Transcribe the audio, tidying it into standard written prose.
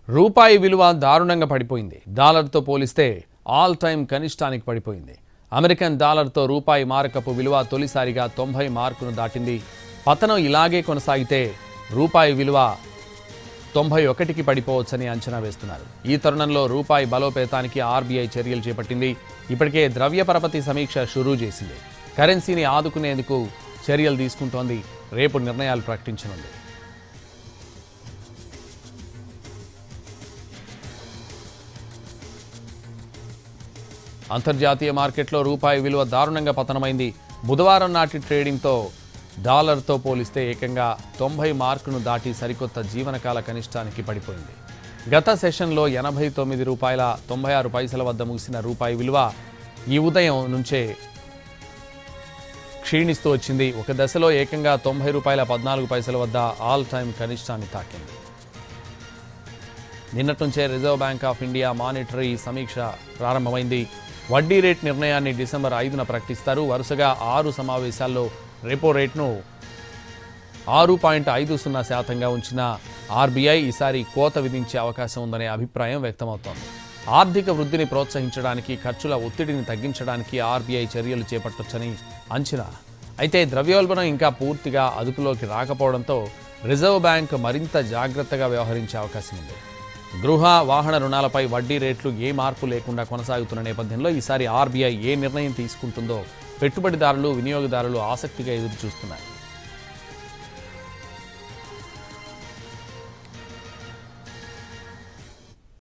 రూపాయి విలువ దారుణంగా పడిపోయింది. డాలర్తో పోలిస్తే ఆల్ టైమ్ కనిష్టానికి పడిపోయింది. అమెరికన్ డాలర్తో రూపాయి మారకపు విలువ తొలిసారిగా 90 మార్కును దాటింది. పతనం ఇలాగే కొనసాగితే రూపాయి విలువ 91కి పడిపోవచ్చని అంచనా వేస్తున్నారు. ఈ తరుణంలో రూపాయి బలోపేతానికి ఆర్బీఐ చర్యలు చేపట్టింది. ఇప్పటికే ద్రవ్య పరపతి సమీక్ష షురూ చేసింది. కరెన్సీని ఆదుకునేందుకు చర్యలు తీసుకుంటోంది. రేపు నిర్ణయాలు ప్రకటించనుంది. అంతర్జాతీయ మార్కెట్లో రూపాయి విలువ దారుణంగా పతనమైంది. బుధవారం నాటి ట్రేడింగ్తో డాలర్తో పోలిస్తే ఏకంగా 90 మార్కును దాటి సరికొత్త జీవనకాల కనిష్టానికి పడిపోయింది. గత సెషన్లో 89 రూపాయల 96 పైసల వద్ద ముగిసిన రూపాయి విలువ ఈ ఉదయం నుంచే క్షీణిస్తూ వచ్చింది. ఒక దశలో ఏకంగా 90 రూపాయల 14 పైసల వద్ద ఆల్ టైమ్ కనిష్టాన్ని తాకింది. నిన్నటి నుంచే reserve bank of India monetary సమీక్ష ప్రారంభమైంది. వడ్డీ రేట్ నిర్ణయాన్ని డిసెంబర్ 5న ప్రకటిస్తారు. వరుసగా 6 సమావేశాల్లో రెపో రేట్ను 6.50% ఉంచిన ఆర్బీఐ ఈసారి కోత విధించే అవకాశం ఉందనే అభిప్రాయం వ్యక్తమవుతోంది. ఆర్థిక వృద్ధిని ప్రోత్సహించడానికి, ఖర్చుల ఒత్తిడిని తగ్గించడానికి ఆర్బీఐ చర్యలు చేపట్టొచ్చని అంచనా. అయితే ద్రవ్యోల్బణం ఇంకా పూర్తిగా అదుపులోకి రాకపోవడంతో రిజర్వ్ బ్యాంక్ మరింత జాగ్రత్తగా వ్యవహరించే అవకాశం ఉంది. గృహ, వాహన రుణాలపై వడ్డీ రేట్లు ఏ మార్పు లేకుండా కొనసాగుతున్న నేపథ్యంలో ఈసారి ఆర్బీఐ ఏ నిర్ణయం తీసుకుంటుందో పెట్టుబడిదారులు, వినియోగదారులు ఆసక్తిగా ఎదురుచూస్తున్నారు.